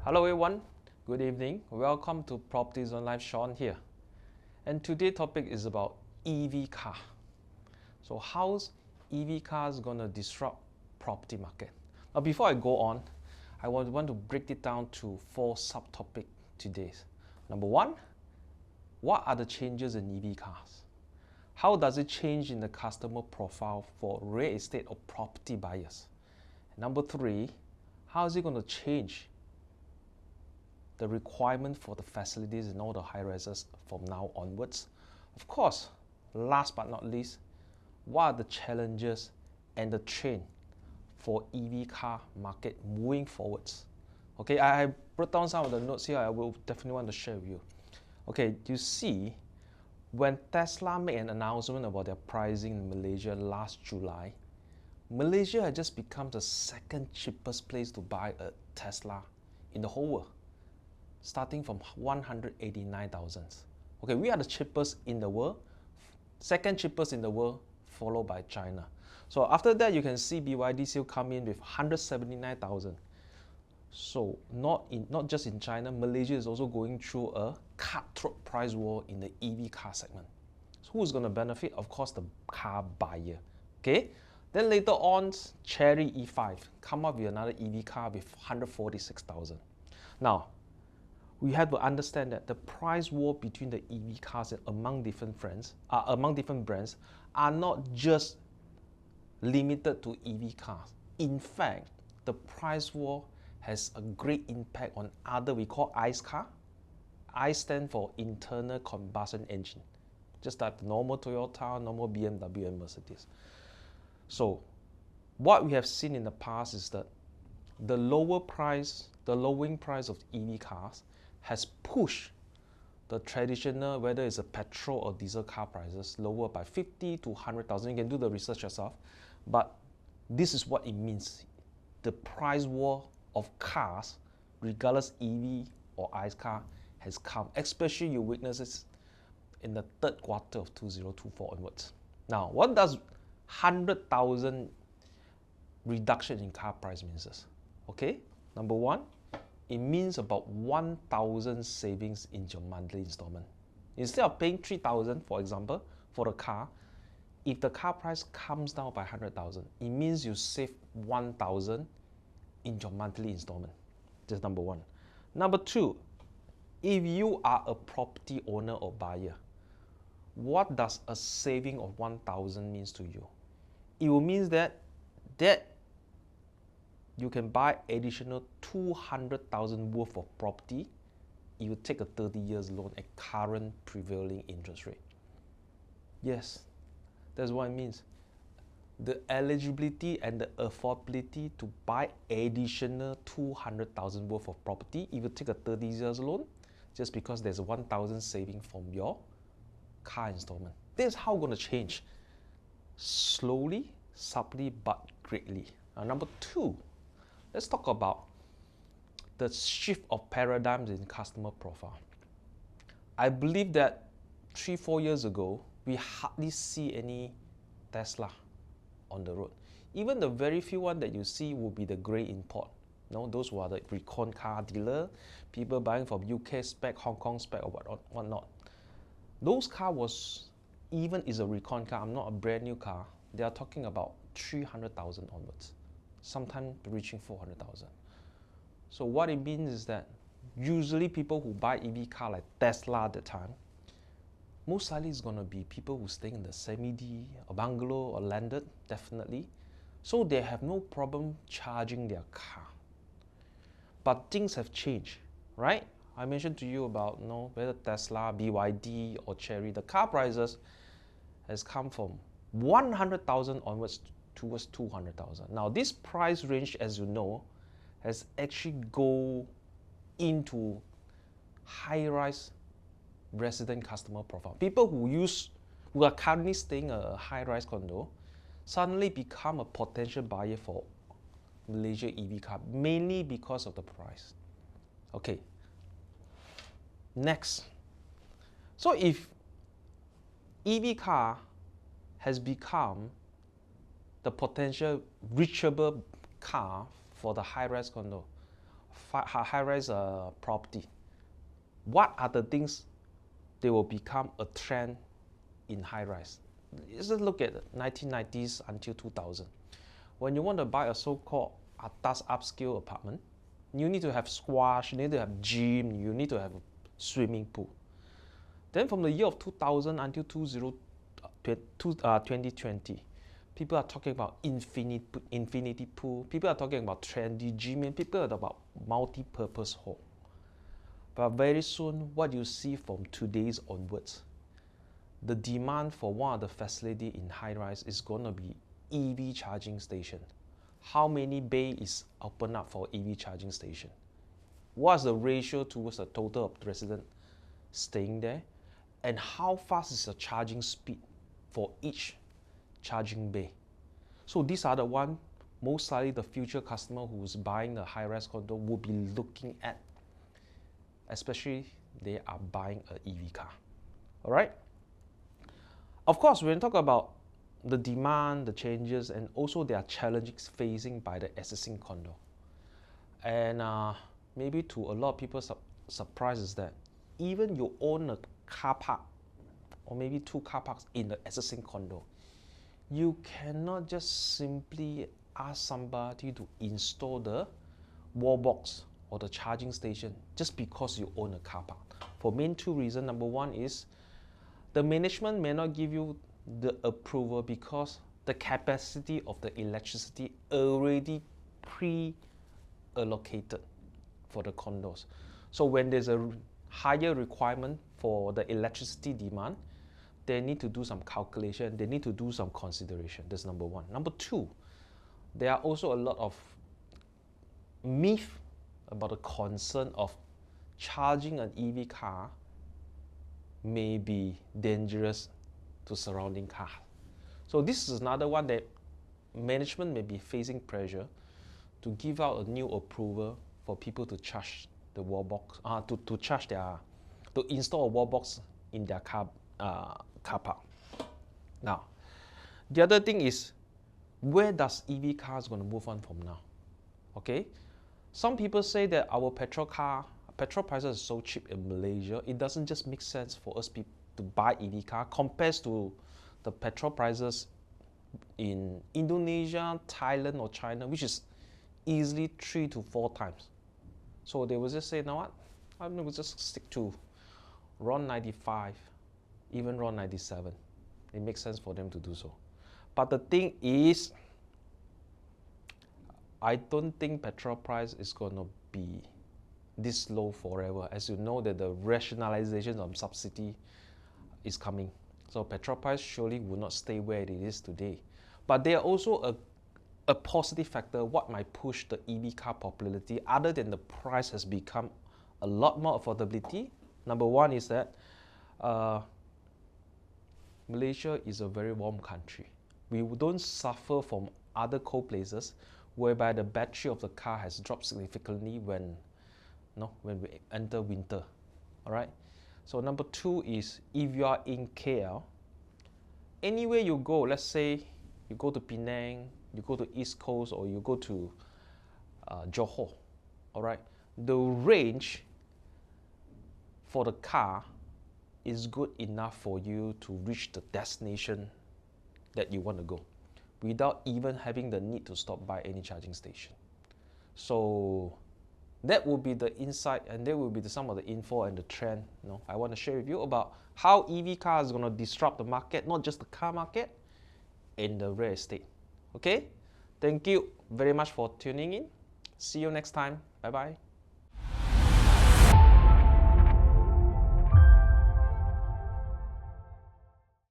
Hello everyone, good evening. Welcome to Properties on Live. Sean here. And today's topic is about EV car. So how's EV cars gonna disrupt property market? Now before I go on, I want to break it down to 4 subtopics today. Number 1, what are the changes in EV cars? How does it change in the customer profile for real estate or property buyers? Number 3, how is it going to change the requirement for the facilities in all the high rises from now onwards? Of course, last but not least, what are the challenges and the trend for EV car market moving forwards? Okay, I brought down some of the notes here. I will definitely want to share with you. Okay, you see, when Tesla made an announcement about their pricing in Malaysia last July, Malaysia had just become the second cheapest place to buy a Tesla in the whole world, starting from 189,000. Okay, we are the cheapest in the world, second cheapest in the world, followed by China. So after that, you can see BYD still come in with 179,000. So not just in China, Malaysia is also going through a cutthroat price war in the EV car segment. So who's going to benefit? Of course, the car buyer. Okay. Then later on, Cherry E5 come up with another EV car with 146,000. Now, we have to understand that the price war between the EV cars among different brands are not just limited to EV cars. In fact, the price war has a great impact on other we call ICE car. ICE stand for internal combustion engine, just like the normal Toyota, normal BMW and Mercedes. So what we have seen in the past is that the lowering price of EV cars has pushed the traditional, whether it's a petrol or diesel car prices, lower by 50 to 100,000. You can do the research yourself, but this is what it means. The price war of cars, regardless EV or ICE car, has come, especially you witness it in the third quarter of 2024 onwards. Now, what does 100,000 reduction in car price means? Okay, number 1, it means about 1,000 savings in your monthly installment. Instead of paying 3,000, for example, for the car, if the car price comes down by 100,000, it means you save 1,000 in your monthly installment. That's number 1. Number 2, if you are a property owner or buyer, what does a saving of 1,000 means to you? It will mean that you can buy additional 200,000 worth of property if you take a 30 years loan at current prevailing interest rate. Yes, that's what it means. The eligibility and the affordability to buy additional 200,000 worth of property if you take a 30 years loan, just because there's a 1,000 saving from your car installment. This is how it's going to change. Slowly, subtly, but greatly. Now, number 2, let's talk about the shift of paradigms in customer profile. I believe that 3-4 years ago, we hardly see any Tesla on the road. Even the very few one that you see will be the grey import. Those who are the recon car dealer, people buying from UK spec, Hong Kong spec, or whatnot. Those cars is a recon car, not a brand new car. They are talking about 300,000 onwards, sometimes reaching 400,000. So what it means is that usually people who buy EV car like Tesla at the time, most likely it's going to be people who stay in the semi-D, a bungalow or landed, definitely. So they have no problem charging their car. But things have changed, right? I mentioned to you about whether Tesla, BYD or Cherry, the car prices has come from 100,000 onwards towards 200,000. Now this price range, as you know, has actually go into high-rise resident customer profile. People who are currently staying a high-rise condo suddenly become a potential buyer for Malaysia EV car, mainly because of the price. Okay. Next. So if EV car has become the potential reachable car for the high-rise condo, high-rise property, what are the things they will become a trend in high-rise? Let's just look at the 1990s until 2000. When you want to buy a so-called atas upscale apartment, you need to have squash, you need to have gym, you need to have a swimming pool. Then from the year of 2000 until 2020, people are talking about infinity pool, people are talking about trendy gym, and people are about multi-purpose hall. But very soon, what you see from today's onwards, the demand for one of the facility in high-rise is going to be EV charging station. How many bay is open up for EV charging station? What's the ratio towards the total of the resident staying there? And how fast is the charging speed for each charging bay? So these are the one, most likely the future customer who's buying the high-rise condo will be looking at, especially they are buying an EV car. All right? Of course, when we talk about the demand, the changes, and also there are challenges facing by the existing condo. And maybe to a lot of people's surprise is that even you own a car park or maybe 2 car parks in the existing condo, you cannot just simply ask somebody to install the wall box or the charging station just because you own a car park. For main 2 reasons. Number 1 is the management may not give you the approval because the capacity of the electricity already pre-allocated for the condos. So when there's a higher requirement for the electricity demand, they need to do some calculation, they need to do some consideration. That's number 1. Number 2, there are also a lot of myth about the concern of charging an EV car may be dangerous to surrounding cars. So this is another one that management may be facing pressure to give out a new approval for people to charge the wall box, to install a wall box in their car park. Now, the other thing is, where does EV cars going to move on from now? Okay, some people say that our petrol prices are so cheap in Malaysia, it doesn't just make sense for us to buy EV car compared to the petrol prices in Indonesia, Thailand, or China, which is easily 3 to 4 times. So they will just say, you know what, I'm going to just stick to RON 95, even RON 97. It makes sense for them to do so. But the thing is, I don't think petrol price is going to be this low forever. As you know that the rationalization of subsidy is coming. So petrol price surely will not stay where it is today. But there are also a positive factor what might push the EV car popularity other than the price has become a lot more affordability. Number 1 is that Malaysia is a very warm country. We don't suffer from other cold places whereby the battery of the car has dropped significantly when we enter winter. All right. So number 2 is if you are in KL, anywhere you go, let's say you go to Penang, you go to East Coast, or you go to Johor, all right, the range for the car is good enough for you to reach the destination that you want to go without even having the need to stop by any charging station. So that will be the insight, and that will be some of the info and the trend I want to share with you about how EV cars is going to disrupt the market, not just the car market, and the real estate. Okay? Thank you very much for tuning in. See you next time. Bye-bye.